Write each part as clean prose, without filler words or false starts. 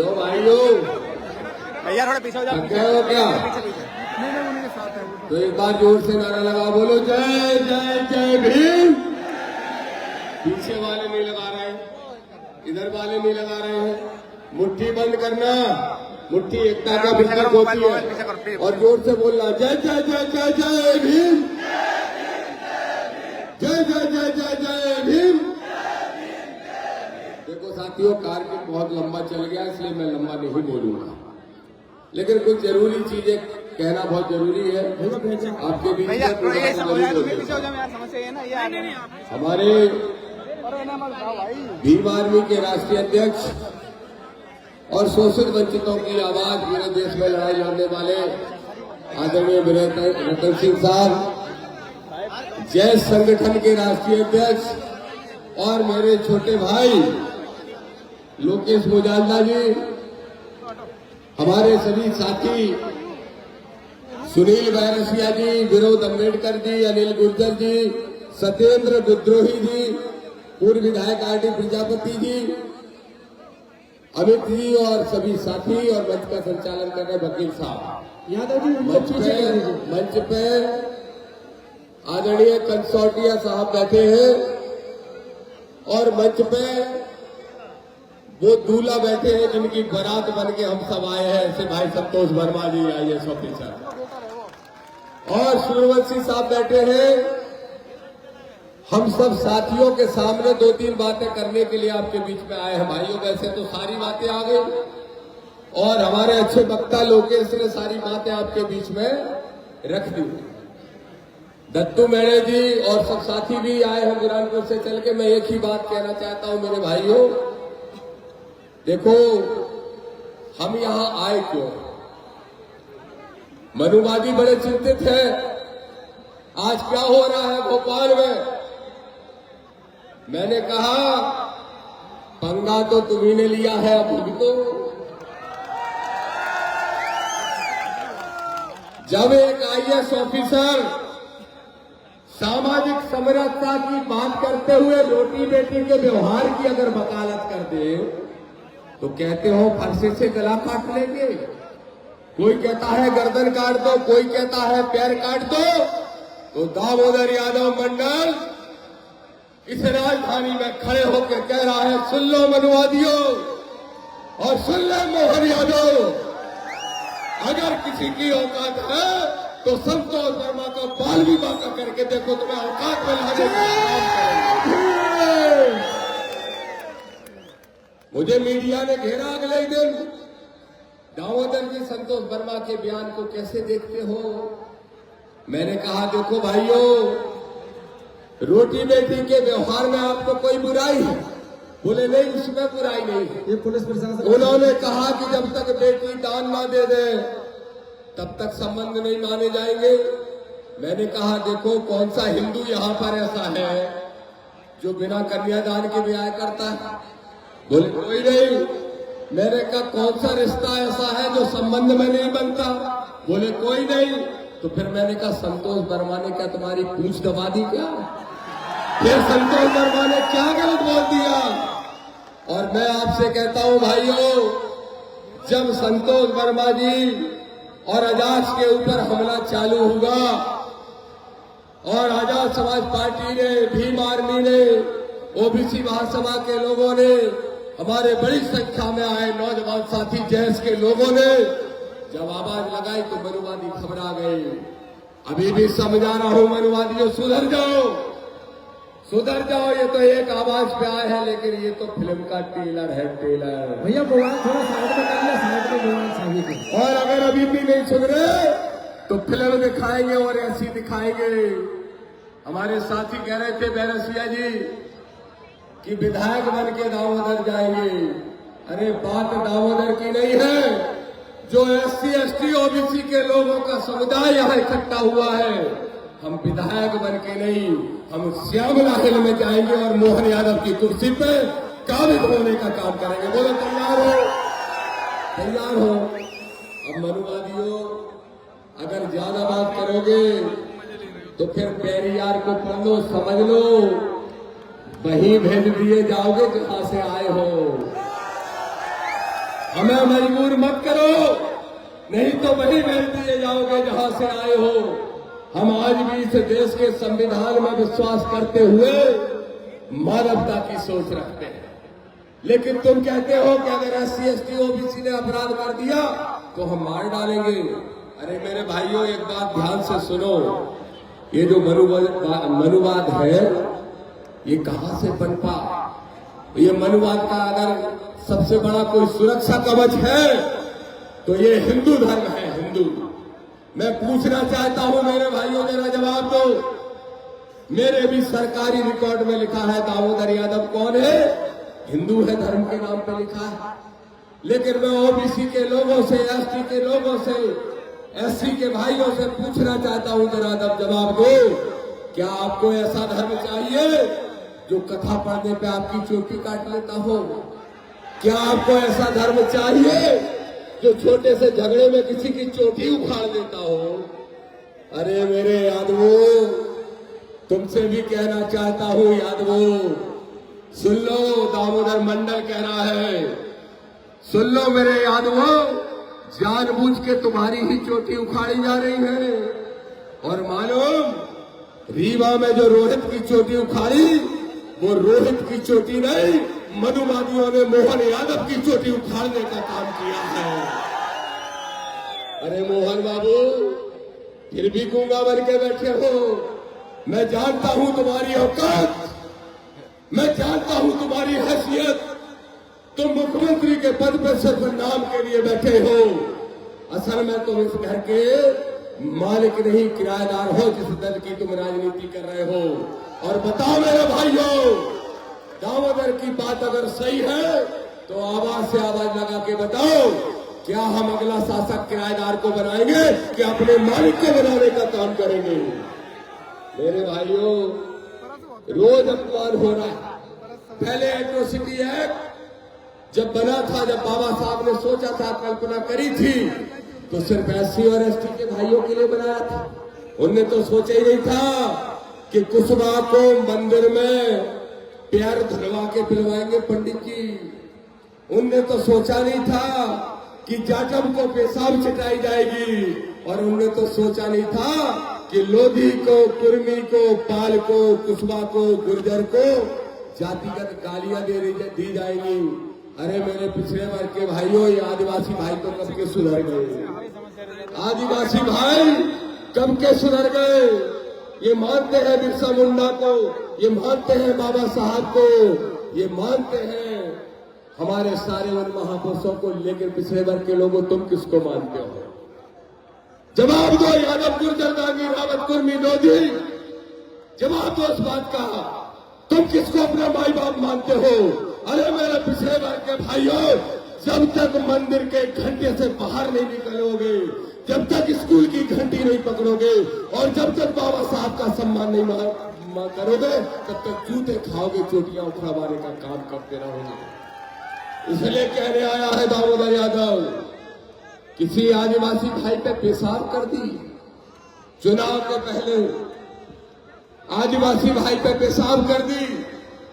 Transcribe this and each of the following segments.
जो भाइयों भैया थोड़ा पीछे हो जाओ। क्या हो क्या? नहीं उनके साथ है वो। तो एक बार जोर से नारा लगा, बोलो जय जय जय भीम। पीछे वाले नहीं लगा रहे हैं, इधर वाले नहीं लगा रहे हैं। मुट्ठी बंद करना, मुट्ठी एकता का प्रतीक होती है। और जोर से बोलना, जय जय जय जय जय भीम, जय जय जय जय जय भीम। देखो साथियों, कार्यक्रम बहुत लंबा चल गया, इसलिए मैं लंबा नहीं बोलूंगा, लेकिन कुछ जरूरी चीजें कहना बहुत जरूरी है आपके बीच में। हमारे भीम आर्मी के राष्ट्रीय अध्यक्ष और शोषित वंचितों की आवाज पूरे देश में लड़ाई लड़ने वाले आदरणीय रतन सिंह साहब, जय संगठन के राष्ट्रीय अध्यक्ष और मेरे छोटे भाई लोकेश मुजालदा जी, हमारे सभी साथी सुनील बैरसिया जी, विनोद अम्बेडकर जी, अनिल गुर्जर जी, सत्येंद्र विद्रोही जी, पूर्व विधायक आरडी प्रजापति जी, अमित जी और सभी साथी, और मंच का संचालन कर रहे वकील साहब यादव जी। मंच पे आदरणीय कंसोटिया साहब बैठे हैं और मंच पे वो दूल्हा बैठे हैं जिनकी बारात बन के हम सब आए हैं, ऐसे भाई संतोष वर्मा जी आईएएस ऑफिसर, और सूर्यवंशी साहब बैठे हैं। हम सब साथियों के सामने दो तीन बातें करने के लिए आपके बीच में आए हैं भाइयों। वैसे तो सारी बातें आ गई और हमारे अच्छे वक्ता लोकेश ने सारी बातें आपके बीच में रख दी। दत्तू मेड़े जी और सब साथी भी आए हैं बुरहानपुर से चल के। मैं एक ही बात कहना चाहता हूं मेरे भाइयों, देखो हम यहां आए क्यों? मनुवादी बड़े चिंतित हैं, आज क्या हो रहा है भोपाल में। मैंने कहा पंगा तो तुम्ही ने लिया है, अब भुगतो। जब एक आईएएस ऑफिसर सामाजिक समरसता की बात करते हुए रोटी बेटी के व्यवहार की अगर वकालत कर दे तो कहते हो फरसे से गला काट लेंगे। कोई कहता है गर्दन काट दो, कोई कहता है पैर काट दो। तो दामोदर यादव मंडल इस राजधानी में खड़े होकर कह रहा है, सुन लो मनुवादियों और सुन ले मोहन यादव, अगर किसी की औकात है तो संतोष वर्मा का बाल विवाह का करके देखो, तुम्हें औकात में लाने का काम करेंगे। मुझे मीडिया ने घेरा अगले दिन, दामोदर जी संतोष वर्मा के बयान को कैसे देखते हो? मैंने कहा देखो भाइयों, रोटी बेटी के व्यवहार में आपको कोई बुराई है? बोले नहीं, उसमें बुराई नहीं है। ये पुलिस प्रशासन, उन्होंने कहा कि जब तक बेटी दान ना दे दे तब तक संबंध नहीं माने जाएंगे। मैंने कहा देखो कौन सा हिंदू यहाँ पर ऐसा है जो बिना कन्यादान के ब्याह करता है? बोले कोई नहीं। मैंने कहा कौन सा रिश्ता ऐसा है जो संबंध में नहीं बनता? बोले कोई नहीं। तो फिर मैंने कहा संतोष वर्मा ने क्या तुम्हारी पूंछ दबा दी क्या? फिर संतोष वर्मा ने क्या गलत बोल दिया? और मैं आपसे कहता हूं भाइयों, जब संतोष वर्मा जी और आजाद के ऊपर हमला चालू हुआ और आजाद समाज पार्टी ने, भीम आर्मी ने, ओबीसी महासभा के लोगों ने, हमारे बड़ी संख्या में आए नौजवान साथी जैस के लोगों ने जब आवाज लगाई तो मनुवादी घबरा गए। अभी भी समझा रहा हूं मनुवादियों, सुधर जाओ, सुधर जाओ। ये तो एक आवाज पे आए हैं, लेकिन ये तो फिल्म का ट्रेलर है, ट्रेलर। भैया मोबाइल थोड़ा साइड में कर लिया, साइड में मोबाइल चाहिए। और अगर अभी भी नहीं सुधरे तो फिल्म दिखाएंगे और ऐसी दिखाएंगे। हमारे साथी कह रहे थे बैरसिया जी कि विधायक बन के दामोदर जाएंगे। अरे बात दामोदर की नहीं है, जो एससी एसटी ओबीसी के लोगों का समुदाय यहाँ इकट्ठा हुआ है। हम विधायक बन के नहीं, हम श्यामला हिल में जाएंगे और मोहन यादव की कुर्सी पे काबिज होने का काम करेंगे। बोलो तैयार हो? तैयार हो? अब मनुवादियों, अगर ज्यादा बात करोगे तो फिर पेरियार को पढ़ लो, समझ लो, वहीं भेज दिए जाओगे जहां से आए हो। हमें मजबूर मत करो, नहीं तो वही बैठ दिए जाओगे जहां से आए हो। हम आज भी इस देश के संविधान में विश्वास करते हुए मानवता की सोच रखते हैं। लेकिन तुम कहते हो कि अगर SC ST OBC ने अपराध कर दिया तो हम मार डालेंगे। अरे मेरे भाइयों, एक बात ध्यान से सुनो, ये जो मनुवाद है ये कहां से पनपा? ये मनुवाद का अगर सबसे बड़ा कोई सुरक्षा कवच है तो ये हिंदू धर्म है, हिंदू। मैं पूछना चाहता हूं मेरे भाइयों, जरा जवाब दो। मेरे भी सरकारी रिकॉर्ड में लिखा है दामोदर यादव कौन है? हिंदू है, धर्म के नाम पे लिखा है। लेकिन मैं OBC के लोगों से, ST के लोगों से, SC के भाइयों से पूछना चाहता हूं, जरा जवाब दो। क्या आपको ऐसा धर्म चाहिए जो कथा पढ़ने पे आपकी चोटी काट लेता हो? क्या आपको ऐसा धर्म चाहिए जो छोटे से झगड़े में किसी की चोटी उखाड़ देता हो? अरे मेरे यादवों, तुमसे भी कहना चाहता हूं यादवों, सुन लो, दामोदर मंडल कह रहा है, सुन लो मेरे यादवों, जानबूझ के तुम्हारी ही चोटी उखाड़ी जा रही है। और मालूम, रीवा में जो रोहित की चोटी उखाड़ी, वो रोहित की चोटी नहीं, मनुवादियों ने मोहन यादव की चोटी उखाड़ने का काम किया है। अरे मोहन बाबू, फिर भी गूंगा बन के बैठे हो। मैं जानता हूं तुम्हारी औकात, मैं जानता हूं तुम्हारी हैसियत। तुम मुख्यमंत्री के पद पर सिर्फ नाम के लिए बैठे हो। असल में तुम इस घर के मालिक नहीं, किराएदार हो, जिस दल की तुम राजनीति कर रहे हो। और बताओ मेरे भाइयों, दामोदर की बात अगर सही है तो आवाज से आवाज लगा के बताओ, क्या हम अगला शासक किराएदार को बनाएंगे कि अपने मालिक को बनाने का काम करेंगे? मेरे भाइयों, रोज अपमान हो रहा है। पहले एट्रोसिटी एक्ट जब बना था, जब बाबा साहब ने सोचा था, कल्पना करी थी, तो सिर्फ SC और ST के भाइयों के लिए बनाया था। उनने तो सोचा ही नहीं था कि कुशवाहा को मंदिर में पैर धुलवा के पिलवाएंगे पंडित जी। उनने तो सोचा नहीं था कि जाटव को पेशाब छिटाई जाएगी। और उनने तो सोचा नहीं था कि लोधी को, कुर्मी को, पाल को, कुशवाहा को, गुर्जर को जातिगत गालियां दी जाएंगी। अरे मेरे पिछड़े वर्ग के भाइयों, ये आदिवासी भाई तो कब के सुधर गए? आदिवासी भाई कब के सुधर गए? ये मानते हैं बिरसा मुंडा को, ये मानते हैं बाबा साहब को, ये मानते हैं हमारे सारे उन महापुरुषों को। लेकिन पिछड़े वर्ग के लोगों, तुम किसको मानते हो? जवाब दो यादव, गुर्जर, दांगी, रावत, कुर्मी, लोधी, जवाब दो इस बात का। तुम किसको अपना माई बाप मानते हो? अरे मेरे पिछड़े वर्ग के भाइयों, जब तक मंदिर के घंटे से बाहर नहीं निकलोगे, जब तक स्कूल की घंटी नहीं पकड़ोगे, और जब तक बाबा साहब का सम्मान नहीं करोगे, तब तक जूते खाओगे, चोटियां उखड़वाने का काम करते रहोगे। इसलिए कहने आया है दामोदर यादव, किसी आदिवासी भाई पे पेशाब कर दी, चुनाव के पहले आदिवासी भाई पे पेशाब कर दी।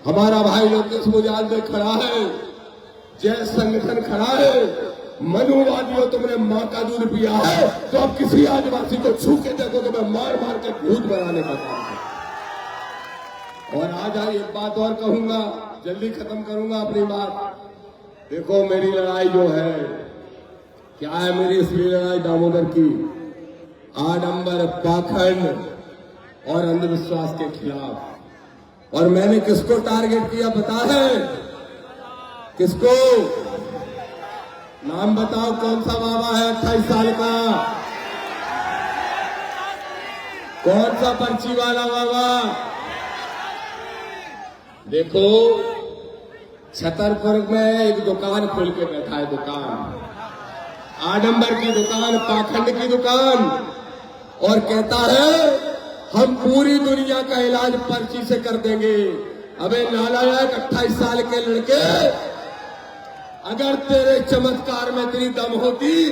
हमारा भाई लोकेश मुजाल में खड़ा है, जय संगठन खड़ा है। मनुवादियों, तुमने मां का दूध पिया है तो अब किसी आदिवासी को छू के देखो तो मैं मार मार के भूत बनाने का काम है। और आज एक बात और कहूंगा, जल्दी खत्म करूंगा अपनी बात। देखो, मेरी लड़ाई जो है, क्या है मेरी इसलिए लड़ाई दामोदर की? आडंबर, पाखंड और अंधविश्वास के खिलाफ। और मैंने किसको टारगेट किया पता है? किसको? नाम बताओ, कौन सा बाबा है 28 साल का? कौन सा पर्ची वाला बाबा? देखो, छतरपुर में एक दुकान खोल के बैठा है, दुकान, आडंबर की दुकान, पाखंड की दुकान, और कहता है हम पूरी दुनिया का इलाज पर्ची से कर देंगे। अबे नालायक 28 साल के लड़के, अगर तेरे चमत्कार में तेरी दम होती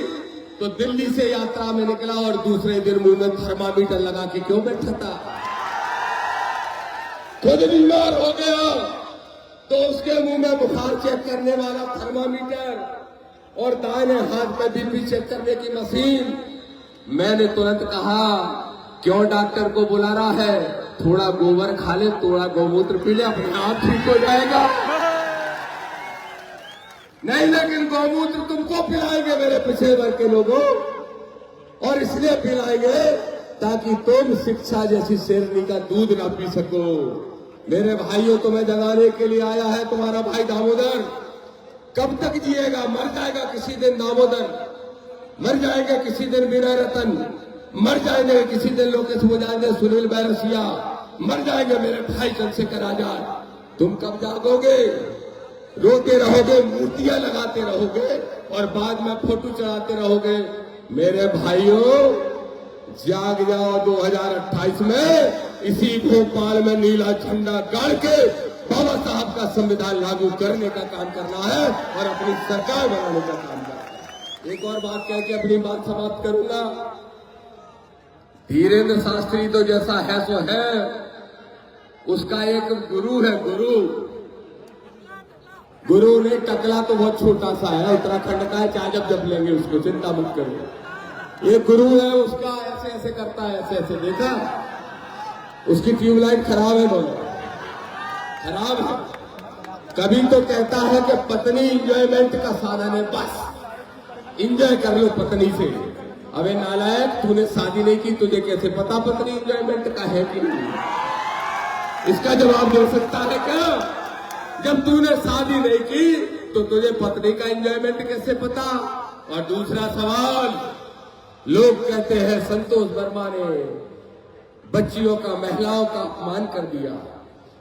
तो दिल्ली से यात्रा में निकला और दूसरे दिन मुंह में थर्मामीटर लगा के क्यों बैठा था? खुद बीमार हो गया तो उसके मुंह में बुखार चेक करने वाला थर्मामीटर, और दाहिने हाथ में बीपी चेक करने की मशीन। मैंने तुरंत कहा, क्यों डॉक्टर को बुला रहा है? थोड़ा गोबर खा ले, थोड़ा गौमूत्र पी ले, अपने आप ठीक हो जाएगा। नहीं, लेकिन गौमूत्र तुमको पिलाएंगे मेरे पिछड़े वर्ग के लोगों, और इसलिए पिलाएंगे ताकि तुम शिक्षा जैसी शेरनी का दूध ना पी सको। मेरे भाइयों, तुम्हें जगाने के लिए आया है तुम्हारा भाई दामोदर। कब तक जिएगा? मर जाएगा किसी दिन दामोदर, मर जाएगा किसी दिन विनय रतन, मर जाएंगे किसी दिन लोकेश मुजाहिद, सुनील बैरसिया, मर जाएंगे मेरे भाई चंद्रशेखर आजाद। तुम कब जागोगे? रोते रहोगे, मूर्तियां लगाते रहोगे और बाद में फोटो चढ़ाते रहोगे। मेरे भाइयों, जाग जाओ। 2028 में इसी भोपाल में नीला झंडा गाड़ के बाबा साहब का संविधान लागू करने का काम करना है और अपनी सरकार बनाने का काम करना है। एक और बात कह के अपनी बात समाप्त करूंगा। धीरेन्द्र शास्त्री तो जैसा है सो है, उसका एक गुरु है। गुरु ने टकला तो बहुत छोटा सा है, उत्तराखंड का है, चाहे जब लेंगे उसको, चिंता मत करो। एक गुरु है उसका, ऐसे ऐसे करता है, ऐसे ऐसे, देखा? उसकी ट्यूबलाइट खराब है, दोनों खराब है। कभी तो कहता है कि पत्नी इंजॉयमेंट का साधन है, बस इंजॉय कर लो पत्नी से। अबे नालायक, तूने शादी नहीं की, तुझे कैसे पता पत्नी इंजॉयमेंट का है कि नहीं? इसका जवाब दे सकता है क्या? जब तूने शादी नहीं की तो तुझे पत्नी का एंजॉयमेंट कैसे पता? और दूसरा सवाल, लोग कहते हैं संतोष वर्मा ने बच्चियों का, महिलाओं का अपमान कर दिया।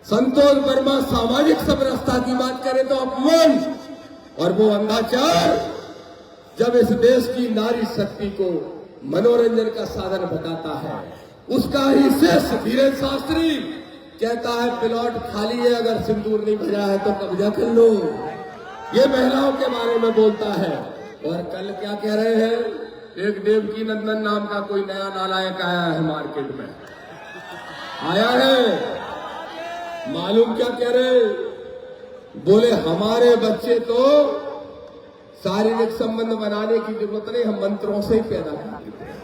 संतोष वर्मा सामाजिक समरसता की बात करे तो अपमान, और वो अंधाचार जब इस देश की नारी शक्ति को मनोरंजन का साधन बताता है। उसका ही शेष धीरेन्द्र शास्त्री कहता है प्लॉट खाली है, अगर सिंदूर नहीं भरा है तो कब्जा कर लो। ये महिलाओं के बारे में बोलता है। और कल क्या कह रहे हैं? एक देवकी नंदन नाम का कोई नया नालायक आया है मार्केट में, आया है। मालूम क्या कह रहे? बोले हमारे बच्चे तो शारीरिक संबंध बनाने की जरूरत नहीं, हम मंत्रों से ही पैदा करते हैं।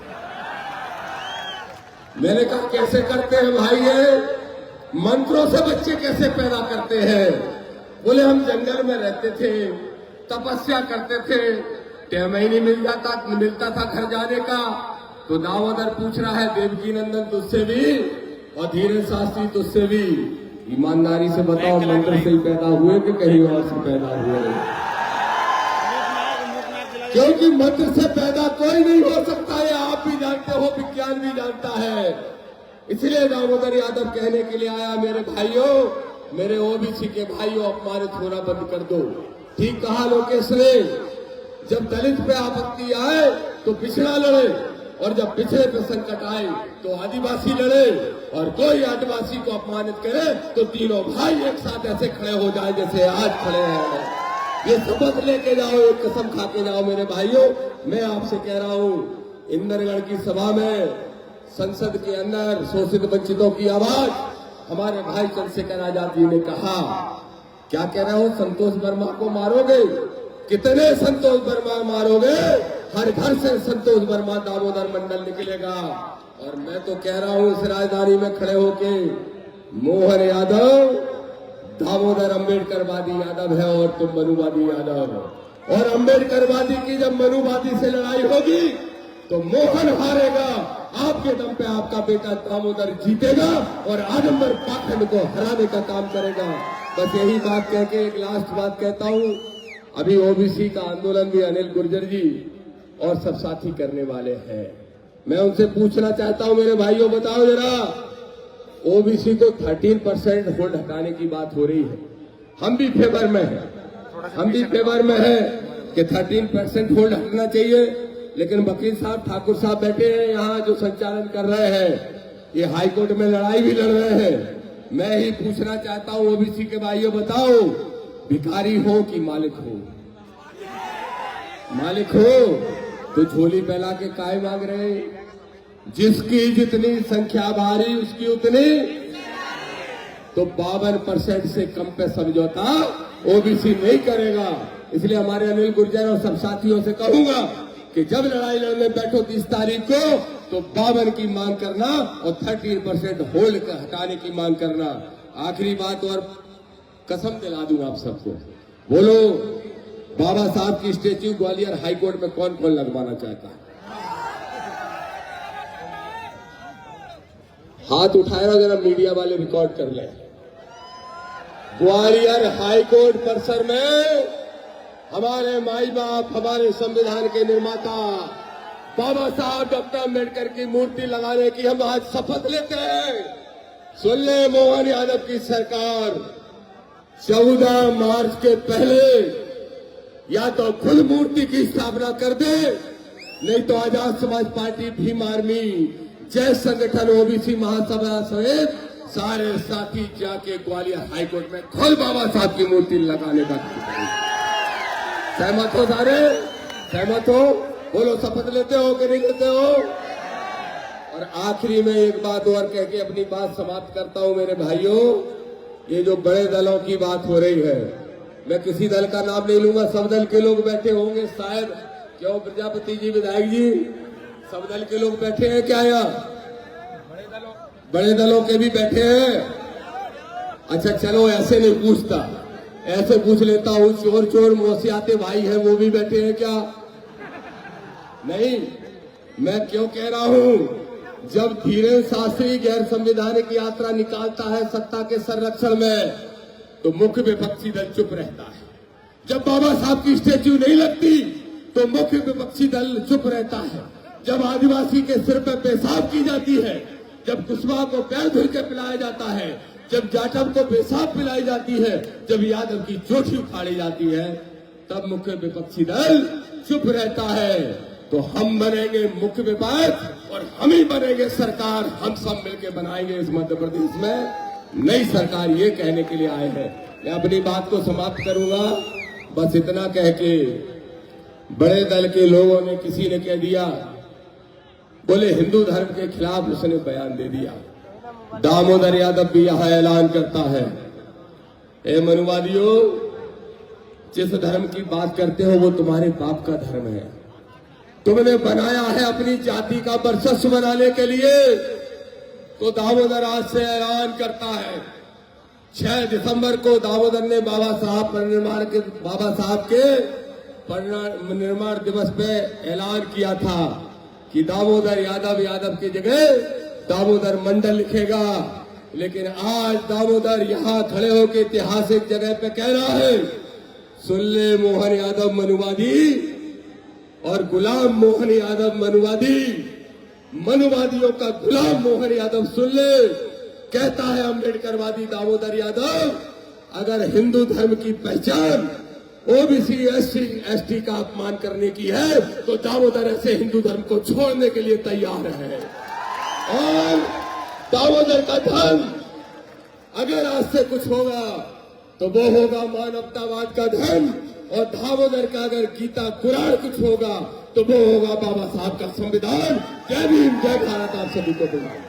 मैंने कहा कैसे करते हैं भाई? ये मंत्रों से बच्चे कैसे पैदा करते हैं? बोले हम जंगल में रहते थे, तपस्या करते थे, टाइम ही नहीं मिलता था घर जाने का। तो दामोदर पूछ रहा है देवकी नंदन तुझसे भी और धीरेन्द्र शास्त्री तुझसे भी, ईमानदारी से बताओ मंत्र से ही पैदा हुए कि कहीं और से पैदा हुए? क्योंकि मंत्र से पैदा कोई नहीं हो सकता है, आप भी जानते हो, विज्ञान भी जानता है। इसलिए दामोदर यादव कहने के लिए आया, मेरे भाइयों, मेरे ओबीसी के भाइयों, अपमानित होना बंद कर दो। ठीक कहा लोकेश ने, जब दलित पे आपत्ति आए तो पिछड़ा लड़े, और जब पिछड़े पे संकट आए तो आदिवासी लड़े, और कोई आदिवासी को अपमानित करे तो तीनों भाई एक साथ ऐसे खड़े हो जाए जैसे आज खड़े हैं। ये शपथ लेके जाओ, एक कसम खा के जाओ मेरे भाइयों। मैं आपसे कह रहा हूं, इंद्रगढ़ की सभा में, संसद के अंदर शोषित वंचितों की आवाज हमारे भाई चंद्रशेखर आजाद जी ने कहा। क्या कह रहे हो? संतोष वर्मा को मारोगे? कितने संतोष वर्मा मारोगे? हर घर से संतोष वर्मा दामोदर मंडल निकलेगा। और मैं तो कह रहा हूं, इस राजधानी में खड़े होके, मोहन यादव दामोदर अम्बेडकरवादी यादव है और तुम मनुवादी यादव। और अम्बेडकरवादी की जब मनुवादी से लड़ाई होगी तो मोहन हारेगा, आपके दम पे आपका बेटा दामोदर जीतेगा और आडंबर पाखंड को हराने का काम करेगा। बस यही बात कह के एक लास्ट बात कहता हूं। अभी ओबीसी का आंदोलन भी अनिल गुर्जर जी और सब साथी करने वाले हैं। मैं उनसे पूछना चाहता हूं, मेरे भाइयों बताओ जरा, ओबीसी को 13% होल्ड हटाने की बात हो रही है, हम भी फेवर में हैं, हम भी फेवर में हैं कि 13% होल्ड हटना चाहिए। लेकिन वकील साहब, ठाकुर साहब बैठे हैं यहाँ जो संचालन कर रहे हैं, ये हाईकोर्ट में लड़ाई भी लड़ रहे हैं। मैं ही पूछना चाहता हूँ ओबीसी के भाइयों, बताओ भिखारी हो कि मालिक हो? मालिक हो तो झोली फैला के काय मांग रहे? जिसकी जितनी संख्या भारी उसकी उतनी, तो 52% से कम पे समझौता ओबीसी नहीं करेगा। इसलिए हमारे अनिल गुर्जर और सब साथियों से कहूंगा कि जब लड़ाई लड़ने बैठो 30 तारीख को तो 52 की मांग करना और 13% होल्ड हटाने की मांग करना। आखिरी बात और कसम दिला दूं आप सबको, बोलो बाबा साहब की स्टेच्यू ग्वालियर हाईकोर्ट में कौन कौन लगवाना चाहता है? हाथ उठाएगा, जरा मीडिया वाले रिकॉर्ड कर ले। ग्वालियर हाईकोर्ट परिसर में हमारे माई बाप, हमारे संविधान के निर्माता बाबा साहब डॉक्टर अम्बेडकर की मूर्ति लगाने की हम आज शपथ लेते हैं। सुन ले मोहन यादव की सरकार, 14 मार्च के पहले या तो खुद मूर्ति की स्थापना कर दे, नहीं तो आजाद समाज पार्टी, भीम आर्मी, जय संगठन, ओबीसी महासभा सहित सारे साथी जाके ग्वालियर हाईकोर्ट में खुद बाबा साहब की मूर्ति लगाने का काम करेंगे। सहमत हो सारे? सहमत हो? बोलो शपथ लेते हो कि नहीं लेते हो? और आखिरी में एक बात और कह के अपनी बात समाप्त करता हूं मेरे भाइयों। ये जो बड़े दलों की बात हो रही है, मैं किसी दल का नाम नहीं लूंगा, सब दल के लोग बैठे होंगे शायद। क्यों प्रजापति जी, विधायक जी, सब दल के लोग बैठे हैं क्या यहाँ? बड़े दलों के भी बैठे हैं? अच्छा चलो, ऐसे नहीं पूछता, ऐसे पूछ लेता हूँ, चोर चोर मोसियाते भाई हैं वो भी बैठे हैं क्या? नहीं। मैं क्यों कह रहा हूं, जब धीरेन्द्र शास्त्री गैर संवैधानिक यात्रा निकालता है सत्ता के संरक्षण में, तो मुख्य विपक्षी दल चुप रहता है। जब बाबा साहब की स्टेच्यू नहीं लगती तो मुख्य विपक्षी दल चुप रहता है। जब आदिवासी के सिर पर पेशाब की जाती है, जब कुशवाहा को पैर धुल के पिलाया जाता है, जब जाटव को पेशाब पिलाई जाती है, जब यादव की चोटी उखाड़ी जाती है, तब मुख्य विपक्षी दल चुप रहता है। तो हम बनेंगे मुख्य विपक्ष और हम ही बनेंगे सरकार। हम सब मिलकर बनाएंगे इस मध्य प्रदेश में नई सरकार, ये कहने के लिए आए हैं। मैं अपनी बात को समाप्त करूंगा, बस इतना कह के, बड़े दल के लोगों ने, किसी ने कह दिया, बोले हिंदू धर्म के खिलाफ उसने बयान दे दिया। दामोदर यादव भी यहां ऐलान करता है, ए मनुवादियों, जिस धर्म की बात करते हो वो तुम्हारे बाप का धर्म है। तुमने बनाया है अपनी जाति का वर्चस्व बनाने के लिए, तो दामोदर आज से ऐलान करता है। 6 दिसंबर को दामोदर ने बाबा साहब के परिनिर्माण दिवस पे ऐलान किया था कि दामोदर यादव की जगह दामोदर मंडल लिखेगा। लेकिन आज दामोदर यहां खड़े होकर ऐतिहासिक जगह पे कह रहा है, सुन ले मोहन यादव मनुवादी और गुलाम मोहन यादव मनुवादी, मनुवादियों का गुलाम मोहन यादव सुन ले। कहता है अम्बेडकरवादी दामोदर यादव, अगर हिंदू धर्म की पहचान ओबीसी एसटी का अपमान करने की है तो दामोदर ऐसे हिंदू धर्म को छोड़ने के लिए तैयार है। और दामोदर का धर्म अगर आज से कुछ होगा तो वो होगा मानवतावाद का धर्म, और दामोदर का अगर गीता कुरान कुछ होगा तो वो होगा बाबा साहब का संविधान। जय भीम, जय भारत। आप सभी को बुलाओ।